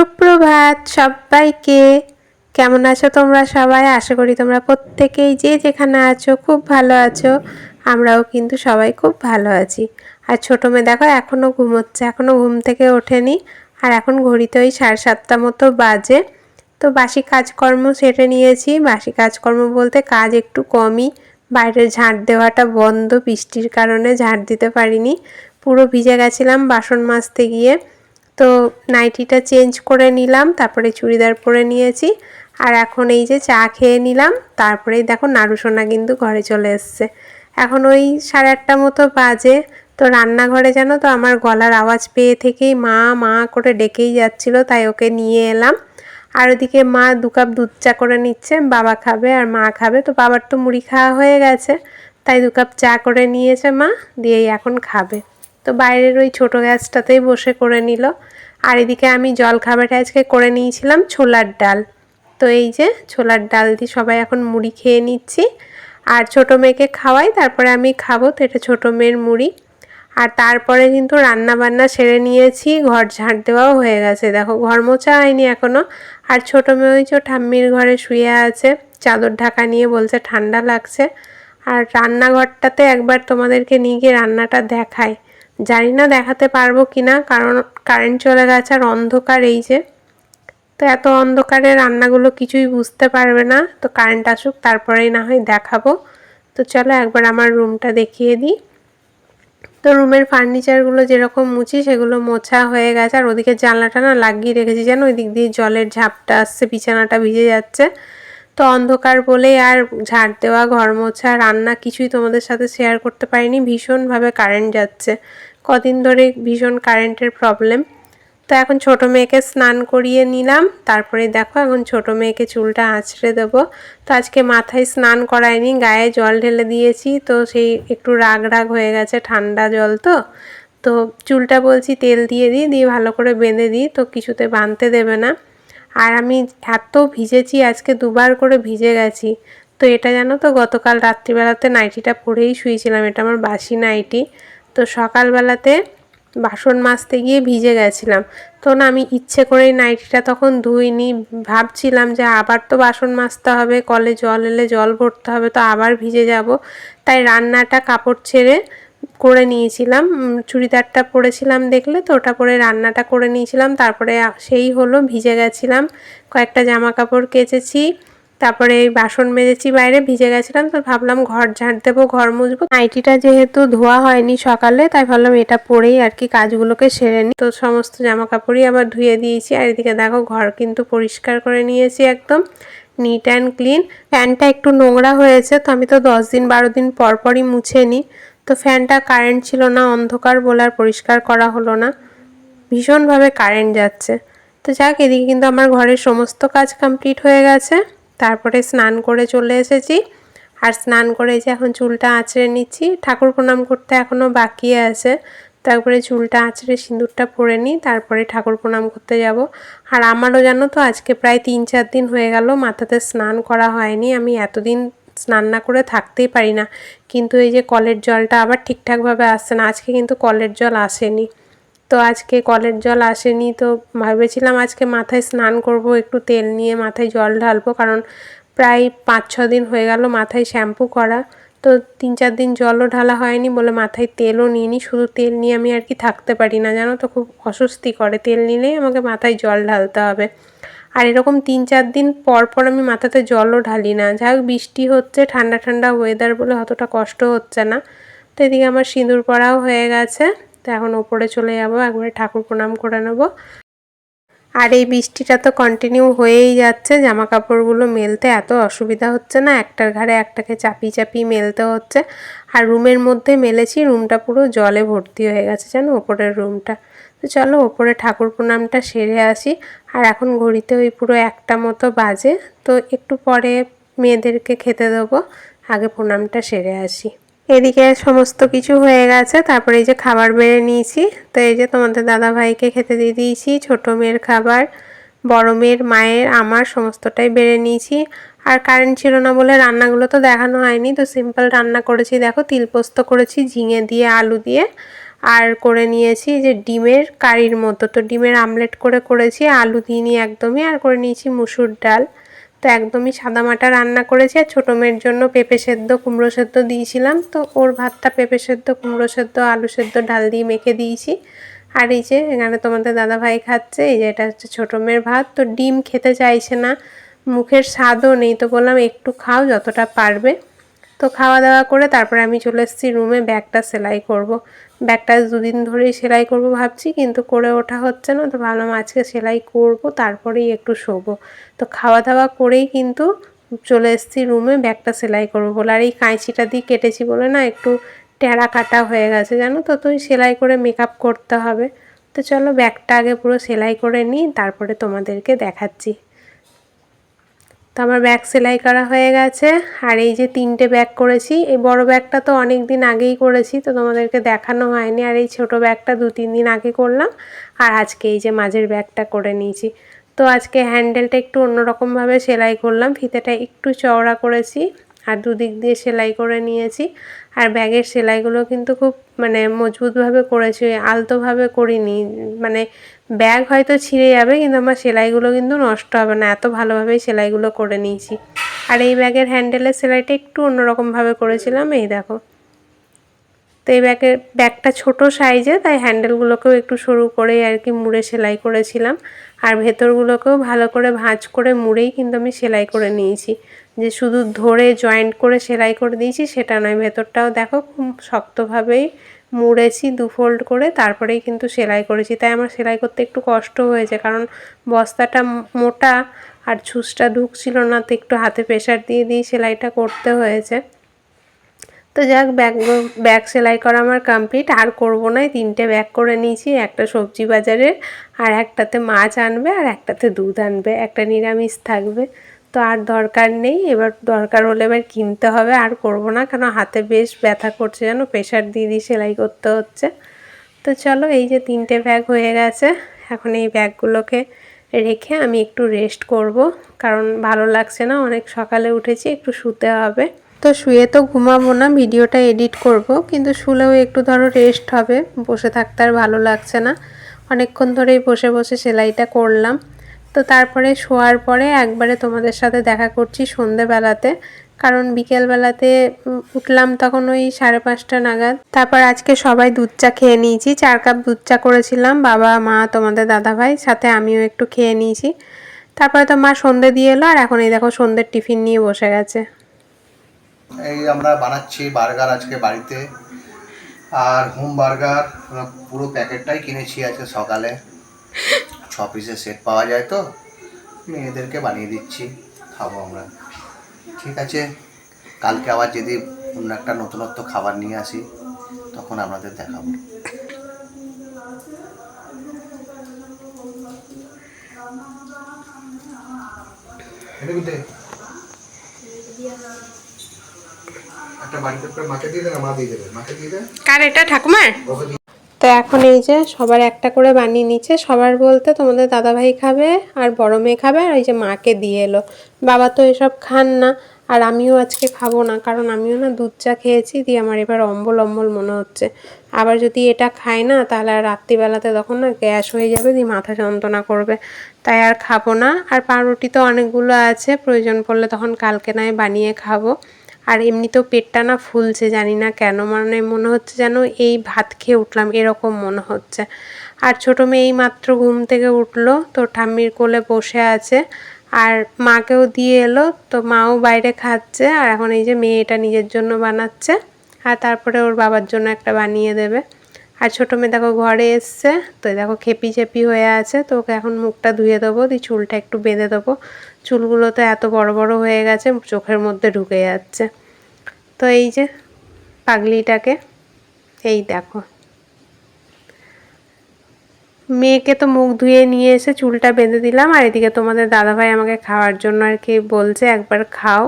সুপ্রভাত সবাইকে। কেমন আছো তোমরা সবাই? আশা করি তোমরা প্রত্যেকেই যে যেখানে আছো খুব ভালো আছো। আমরাও কিন্তু সবাই খুব ভালো আছি। আর ছোটো মেয়ে দেখো এখনও ঘুমোচ্ছে, এখনও ঘুম থেকে ওঠেনি। আর এখন ঘড়িতে ওই 7:30 মতো বাজে। তো বাসি কাজকর্ম সেরে নিয়েছি। বাসি কাজকর্ম বলতে কাজ একটু কমই। বাইরে ঝাঁট দেওয়াটা বন্ধ, বৃষ্টির কারণে ঝাঁট দিতে পারিনি। পুরো ভিজে গেছিলাম বাসন মাজতে গিয়ে। তো নাইটিটা চেঞ্জ করে নিলাম, তারপরে চুড়িদার পরে নিয়েছি। আর এখন এই যে চা খেয়ে নিলাম, তারপরেই দেখো নাড়ুসোনা কিন্তু ঘরে চলে এসছে। এখন ওই 8:30 মতো বাজে। তো রান্নাঘরে জানো তো আমার গলার আওয়াজ পেয়ে থেকেই মা মা করে ডেকেই যাচ্ছিল, তাই ওকে নিয়ে এলাম। আর ওদিকে মা 2 কাপ দুধ চা করে নিচ্ছে, বাবা খাবে আর মা খাবে। তো বাবার তো মুড়ি খাওয়া হয়ে গেছে, তাই 2 কাপ চা করে নিয়েছে মা, দিয়েই এখন খাবে। তো বাইরের ওই ছোটো গ্যাসটাতেই বসে করে নিল। আর এদিকে আমি জলখাবারে আজকে করে নিয়েছিলাম ছোলার ডাল। তো এই যে ছোলার ডাল দিয়ে সবাই এখন মুড়ি খেয়ে নিচ্ছি। আর ছোটো মেয়েকে খাওয়াই, তারপরে আমি খাবো। তো এটা ছোটো মেয়ের মুড়ি। আর তারপরে কিন্তু রান্না বান্না সেরে নিয়েছি, ঘর ঝাঁট দেওয়াও হয়ে গেছে। দেখো ঘর মোছা হয়নি এখনও। আর ছোটো মেয়ে ওই যে ঠাম্মির ঘরে শুয়ে আছে, চাদর ঢাকা নিয়ে, বলছে ঠান্ডা লাগছে। আর রান্নাঘরটাতে একবার তোমাদেরকে নিয়ে গিয়ে রান্নাটা দেখাই। জানি না দেখাতে পারবো কি না, কারণ কারেন্ট চলে গেছে আর অন্ধকার এই যে। তো এত অন্ধকারে রান্নাগুলো কিছুই বুঝতে পারবে না। তো কারেন্ট আসুক তারপরেই না হয় দেখাবো। তো চলো একবার আমার রুমটা দেখিয়ে দিই। তো রুমের ফার্নিচারগুলো যেরকম মুছি সেগুলো মোছা হয়ে গেছে। আর ওদিকে জানলাটা না লাগিয়ে রেখেছি, যেন ওই দিক দিয়ে জলের ঝাপটা আসছে, বিছানাটা ভিজে যাচ্ছে। তো অন্ধকার বলেই আর ঝাড় দেওয়া, ঘর মোছা, রান্না কিছুই তোমাদের সাথে শেয়ার করতে পারিনি। ভীষণভাবে কারেন্ট যাচ্ছে, কদিন ধরে ভীষণ কারেন্টের প্রবলেম। তো এখন ছোটো মেয়েকে স্নান করিয়ে নিলাম, তারপরে দেখো এখন ছোটো মেয়েকে চুলটা আঁচড়ে দেবো। তো আজকে মাথায় স্নান করায়নি, গায়ে জল ঢেলে দিয়েছি। তো সেই একটু রাগ রাগ হয়ে গেছে, ঠান্ডা জল তো। তো চুলটা বলছি তেল দিয়ে দিয়ে ভালো করে বেঁধে দিই, তো কিছুতে বাঁধতে দেবে না। আর আমি এত ভিজেছি আজকে, 2বার করে ভিজে গেছি। তো এটা জানো তো গতকাল রাত্রিবেলাতে নাইটিটা পরেই শুয়েছিলাম, এটা আমার বাসি নাইটি। তো সকালবেলাতে বাসন মাজতে গিয়ে ভিজে গেছিলাম। তো না আমি ইচ্ছে করেই নাইটিটা তখন ধুইনি। ভাবছিলাম যে আবার তো বাসন মাজতে হবে, কলে জল এলে জল ভরতে হবে, তো আবার ভিজে যাব। তাই রান্নাটা কাপড় ছেড়ে করে নিয়েছিলাম। চুড়িদারটা পরেছিলাম দেখলে তো, ওটা পরে রান্নাটা করে নিয়েছিলাম। তারপরে সেই হলো ভিজে গেছিলাম, কয়েকটা জামা কাপড় কেচেছি, তারপরে এই বাসন মেজেছি, বাইরে ভিজে গেছিলাম। তো ভাবলাম ঘর ঝাঁট দেবো, ঘর মুছবো। নাইটিটা যেহেতু ধোয়া হয়নি সকালে, তাই ভাবলাম এটা পরেই আর কি কাজগুলোকে সেরে নিই। তো সমস্ত জামা কাপড়ই আবার ধুয়ে দিয়েছি। আর এদিকে দেখো ঘর কিন্তু পরিষ্কার করে নিয়েছি, একদম নিট অ্যান্ড ক্লিন। ফ্যানটা একটু নোংরা হয়েছে, তো আমি তো 10 দিন 12 দিন পর পরই মুছে নিই। তো ফ্যানটা কারেন্ট ছিল না, অন্ধকার বলে আর পরিষ্কার করা হলো না। ভীষণভাবে কারেন্ট যাচ্ছে। তো যাক, এদিকে কিন্তু আমার ঘরের সমস্ত কাজ কমপ্লিট হয়ে গেছে। তারপরে স্নান করে চলে এসেছি। আর স্নান করে যে এখন চুলটা আঁচড়ে নিচ্ছি। ঠাকুর প্রণাম করতে এখনও বাকি আছে। তারপরে চুলটা আঁচড়ে সিঁদুরটা পরে নিই, তারপরে ঠাকুর প্রণাম করতে যাব। আর আমারও জানো তো আজকে প্রায় 3-4 দিন হয়ে গেল মাথাতে স্নান করা হয়নি। আমি এতদিন স্নান না করে থাকতেই পারি না, কিন্তু এই যে কলের জলটা আবার ঠিকঠাকভাবে আসছে না। আজকে কিন্তু কলের জল আসেনি। তো আজকে কলের জল আসেনি, তো ভেবেছিলাম আজকে মাথায় স্নান করব, একটু তেল নিয়ে মাথায় জল ঢালবো, কারণ প্রায় 5-6 দিন হয়ে গেল মাথায় শ্যাম্পু করা। তো 3-4 দিন জলও ঢালা হয়নি বলে মাথায় তেলও নিইনি। শুধু তেল নিয়ে আমি আর কি থাকতে পারি না, জানো তো খুব অস্বস্তি করে, তেল নিলেই আমাকে মাথায় জল ঢালতে হবে। আর এরকম 3-4 দিন পর পর আমি মাথাতে জলও ঢালি না। যাই হোক, বৃষ্টি হচ্ছে, ঠান্ডা ঠান্ডা ওয়েদার বলে অতটা কষ্ট হচ্ছে না। তো এদিকে আমার সিঁদুর পরাও হয়ে গেছে। তো এখন ওপরে চলে যাব, একবারে ঠাকুর প্রণাম করে নেব। আর এই বৃষ্টিটা তো কন্টিনিউ হয়েই যাচ্ছে, জামা কাপড়গুলো মেলতে এত অসুবিধা হচ্ছে না, একটার ঘাড়ে একটাকে চাপিয়ে চাপিয়ে মেলতে হচ্ছে। আর রুমের মধ্যে মেলেছি, রুমটা পুরো জলে ভর্তি হয়ে গেছে জানো, ওপরের রুমটা। তো চলো ওপরে ঠাকুর প্রণামটা সেরে আসি। আর এখন ঘড়িতে ওই পুরো 1টা মতো বাজে। তো একটু পরে মেয়েদেরকে খেতে দেবো, আগে প্রণামটা সেরে আসি। এদিকে সমস্ত কিছু হয়ে গেছে, তারপরে এই যে খাবার বেড়ে নিয়েছি। তো এই যে তোমাদের দাদা ভাইকে খেতে দিয়ে দিয়েছি, ছোটো মেয়ের খাবার, বড় মেয়ের, মায়ের, আমার সমস্তটাই বেড়ে নিয়েছি। আর কারেন্ট ছিল না বলে রান্নাগুলো তো দেখানো হয়নি। তো সিম্পল রান্না করেছি, দেখো তিলপোস্ত করেছি ঝিঙে দিয়ে, আলু দিয়ে। আর করে নিয়েছি যে ডিমের কারির মতো, তো ডিমের আমলেট করেছি, আলু দিইনি একদমই। আর করে নিয়েছি মুসুর ডাল। তো একদমই সাদামাটা রান্না করেছি। আর ছোটো মেয়ের জন্য পেঁপে সেদ্ধ কুমড়ো সেদ্ধ দিয়েছিলাম, তো ওর ভাতটা পেঁপে সেদ্ধ কুমড়ো সেদ্ধ আলু সেদ্ধ ডাল দিয়ে মেখে দিয়েছি। আর এই যে এখানে তোমাদের দাদাভাই খাচ্ছে, এই যে এটা হচ্ছে ছোটো মেয়ের ভাত। তো ডিম খেতে চাইছে না, মুখের স্বাদও নেই, তো বললাম একটু খাও যতটা পারবে। তো খাওয়া দাওয়া করে তারপরে আমি চলে এসেছি রুমে, ব্যাগটা সেলাই করব। ব্যাগটা দুদিন ধরেই সেলাই করব ভাবছি, কিন্তু করে ওঠা হচ্ছে না। তো ভাবলাম আজকে সেলাই করব, তারপরেই একটু শোবো। তো খাওয়া দাওয়া করেই কিন্তু চলে এসেছি রুমে ব্যাগটা সেলাই করব বলে। আর এই কাঁচিটা দিয়ে কেটেছি বলে না একটু টেরা কাটা হয়ে গেছে জানো তো, তো সেলাই করে মেকআপ করতে হবে। তো চলো ব্যাগটা আগে পুরো সেলাই করে নিই, তারপরে তোমাদেরকে দেখাচ্ছি। তো আমার ব্যাগ সেলাই করা হয়ে গেছে। আর এই যে 3টে ব্যাগ করেছি। এই বড় ব্যাগটা তো অনেক দিন আগেই করেছি, তো তোমাদেরকে দেখানো হয়নি। আর এই ছোট ব্যাগটা 2-3 দিন আগে করলাম। আর আজকে এই যে মাঝের ব্যাগটা করে নিয়েছি। তো আজকে হ্যান্ডেলটা একটু অন্যরকমভাবে সেলাই করলাম, ফিতেটা একটু চওড়া করেছি আর দুদিক দিয়ে সেলাই করে নিয়েছি। আর ব্যাগের সেলাইগুলো কিন্তু খুব মানে মজবুতভাবে করেছি, আলতোভাবে করিনি। মানে ব্যাগ হয়তো ছিঁড়ে যাবে, কিন্তু আমার সেলাইগুলো কিন্তু নষ্ট হবে না, এত ভালোভাবেই সেলাইগুলো করে নিয়েছি। আর এই ব্যাগের হ্যান্ডেলের সেলাইটা একটু অন্যরকমভাবে করেছিলাম, এই দেখো। তো এই ব্যাগটা ছোট সাইজে, তাই হ্যান্ডেলগুলোকেও একটু সরু করে আর কি মুড়ে সেলাই করেছিলাম। আর ভেতরগুলোকেও ভালো করে ভাঁজ করে মুড়েই কিন্তু আমি সেলাই করে নিয়েছি, যে শুধু ধরে জয়েন্ট করে সেলাই করে দিয়েছি সেটা নয়। ভেতরটাও দেখো খুব শক্তভাবেই মুড়েছি 2 ফোল্ড করে, তারপরেই কিন্তু সেলাই করেছি। তাই আমার সেলাই করতে একটু কষ্ট হয়েছে, কারণ বস্তাটা মোটা আর ছুঁচটা ঢুকছিল না, তো একটু হাতে প্রেশার দিয়ে সেলাইটা করতে হয়েছে। তো যাক ব্যাগ সেলাই করা আমার কমপ্লিট, আর করবো না। 3টে ব্যাগ করে নিয়েছি, একটা সবজি বাজারের, আর একটাতে মাছ আনবে আর একটাতে দুধ আনবে, একটা নিরামিষ থাকবে। তো আর দরকার নেই, এবার দরকার হলে এবার কিনতে হবে, আর করব না, কারণ হাতে বেশ ব্যথা করছে যেন, প্রেশার দিয়ে সেলাই করতে হচ্ছে। তো চলো এই যে 3টে ব্যাগ হয়ে গেছে। এখন এই ব্যাগগুলোকে রেখে আমি একটু রেস্ট করব, কারণ ভালো লাগছে না, অনেক সকালে উঠেছি, একটু শুতে হবে। তো শুয়ে তো ঘুমাবো না, ভিডিওটা এডিট করব, কিন্তু শুলেও একটু ধরো রেস্ট হবে, বসে থাকতে আর ভালো লাগছে না। অনেকক্ষণ ধরেই বসে বসে সেলাইটা করলাম। তো তারপরে শোয়ার পরে একবারে তোমাদের সাথে দেখা করছি সন্ধেবেলাতে, কারণ বিকেলবেলাতে উঠলাম তখন ওই 5:30 নাগাদ। তারপর আজকে সবাই দুধ চা খেয়ে নিয়েছি, 4 কাপ দুধ চা করেছিলাম, বাবা মা তোমাদের দাদাভাই, সাথে আমিও একটু খেয়ে নিয়েছি। তারপরে তো মা সন্ধে দিয়ে এলো, আর এখন এই দেখো সন্ধ্যের টিফিন নিয়ে বসে গেছে। এই আমরা বানাচ্ছি বার্গার আজকে বাড়িতে, আর হোম বার্গার পুরো প্যাকেটটাই কিনেছি আজকে সকালে। 6 পিসের সেট পাওয়া যায়, তো মেয়েদেরকে বানিয়ে দিচ্ছি, খাবো আমরা। ঠিক আছে, কালকে আবার যদি অন্য একটা নতুনত্ব খাবার নিয়ে আসি তখন আপনাদের দেখাবো। একটা বাড়িতে মাকে দিয়ে দেন, মা দিয়ে দেবে, মাকে দিয়ে দেন। কার এটা? ঠাকুমার। তো এখন এই যে সবার একটা করে বানিয়ে নিচ্ছে, সবার বলতে তোমাদের দাদাভাই খাবে আর বড় মেয়ে খাবে, আর ওই যে মাকে দিয়ে এলো। বাবা তো এসব খান না, আর আমিও আজকে খাবো না, কারণ আমিও না দুধ চা খেয়েছি, দিয়ে আমার এবার অম্বল অম্বল মনে হচ্ছে। আবার যদি এটা খাই না, তাহলে আর রাত্রিবেলাতে তখন না গ্যাস হয়ে যাবে, দিয়ে মাথা যন্ত্রণা করবে, তাই আর খাবো না। আর পাউরুটি তো অনেকগুলো আছে, প্রয়োজন পড়লে তখন কালকে নয় বানিয়ে খাবো। আর এমনিতেও পেটটা না ফুলছে, জানি না কেন, মানে মনে হচ্ছে যেন এই ভাত খেয়ে উঠলাম এরকম মনে হচ্ছে। আর ছোটো মেয়ে এই মাত্র ঘুম থেকে উঠলো, তো ঠাম্মির কোলে বসে আছে, আর মাকেও দিয়ে এলো, তো মাও বাইরে খাচ্ছে। আর এখন এই যে মেয়ে এটা নিজের জন্য বানাচ্ছে, আর তারপরে ওর বাবার জন্য একটা বানিয়ে দেবে। আর ছোটো মেয়ে দেখো ঘরে এসছে, তো দেখো খেপি চেপি হয়ে আছে, তো ওকে এখন মুখটা ধুয়ে দেবো, দিয়ে চুলটা একটু বেঁধে দেবো। চুলগুলো তো এত বড় বড় হয়ে গেছে, চোখের মধ্যে ঢুকে যাচ্ছে। তো এই যে পাগলিটাকে, এই দেখো, মেয়েকে তো মুখ ধুয়ে নিয়ে এসে চুলটা বেঁধে দিলাম। আর এদিকে তোমাদের দাদাভাই আমাকে খাওয়ার জন্য আর কি বলছে, একবার খাও,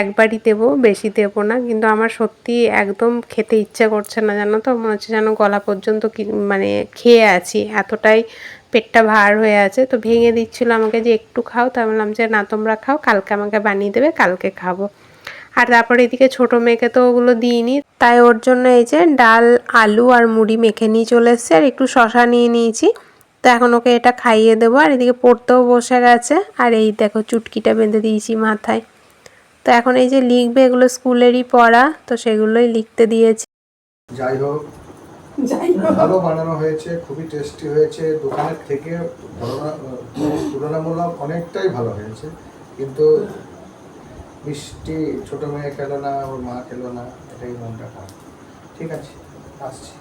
একবারই দেবো, বেশি দেবো না। কিন্তু আমার সত্যি একদম খেতে ইচ্ছে করছে না, জানো তো, মনে হচ্ছে যেন গলা পর্যন্ত মানে খেয়ে আছি, এতটাই পেটটা ভার হয়ে আছে। তো ভেঙে দিচ্ছিলো আমাকে যে একটু খাও, তা বললাম যে না তোমরা খাও, কালকে আমাকে বানিয়ে দেবে, কালকে খাবো। আর তারপরে এদিকে ছোটো মেয়েকে তো ওগুলো দিইনি, তাই ওর জন্য এই যে ডাল আলু আর মুড়ি মেখে নিয়ে চলে এসেছি আর একটু শশা নিয়ে নিয়েছি। তো এখন ওকে এটা খাইয়ে দেবো। আর এদিকে পড়তেও বসে গেছে। আর এই দেখো চুটকিটা বেঁধে দিয়েছি মাথায়। তো এখন এই যে লিখবে, এগুলো স্কুলেরই পড়া, তো সেগুলোই লিখতে দিয়েছি। যাই হোক ভালো বানানো হয়েছে, খুবই টেস্টি হয়েছে, দোকানের থেকে তুলনামূলক অনেকটাই ভালো হয়েছে। কিন্তু মিষ্টি ছোট মেয়ে খেলো না, ওর মা খেলো না, এটাই মনটা খারাপ। ঠিক আছে, আসছি।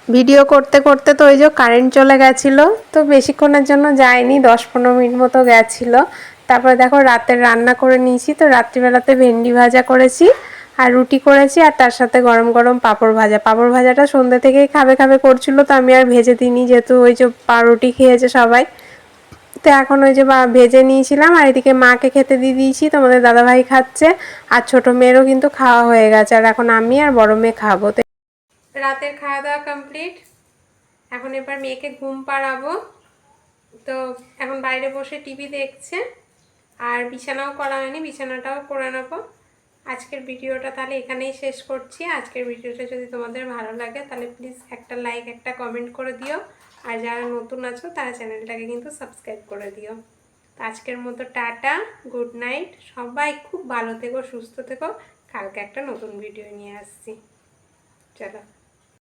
ভিডিও করতে করতে তো ওই যে কারেন্ট চলে গেছিলো, তো বেশিক্ষণের জন্য যায়নি, 10-15 মিনিট মতো গেছিলো। তারপরে দেখো রাতের রান্না করে নিয়েছি। তো রাত্রিবেলাতে ভেন্ডি ভাজা করেছি আর রুটি করেছি, আর তার সাথে গরম গরম পাঁপড় ভাজা। পাঁপড় ভাজাটা সন্ধ্যে থেকেই খাবে খাবে করছিল, তো আমি আর ভেজে দিইনি, যেহেতু ওই যে রুটি খেয়েছে সবাই। তো এখন ওই যে ভেজে নিয়েছিলাম, আর এদিকে মাকে খেতে দিয়ে দিয়েছি, তোমাদের দাদাভাই খাচ্ছে, আর ছোটো মেয়েরও কিন্তু খাওয়া হয়ে গেছে। আর এখন আমি আর বড় মেয়ে খাবো। তো রাতের খাওয়া দাওয়া কমপ্লিট, এখন এবার মেয়েকে ঘুম পাড়াবো। তো এখন বাইরে বসে টিভি দেখছে, আর বিছানাও করা হয়নি, বিছানাটাও করে নেবো। আজকের ভিডিওটা তাহলে এখানেই শেষ করছি। আজকের ভিডিওটা যদি তোমাদের ভালো লাগে তাহলে প্লিজ একটা লাইক একটা কমেন্ট করে দিও, আর যারা নতুন আছো তারা চ্যানেলটাকে কিন্তু সাবস্ক্রাইব করে দিও। তো আজকের মতো টাটা, গুড নাইট, সবাই খুব ভালো থেকো, সুস্থ থেকো। কালকে একটা নতুন ভিডিও নিয়ে আসছি। চলো।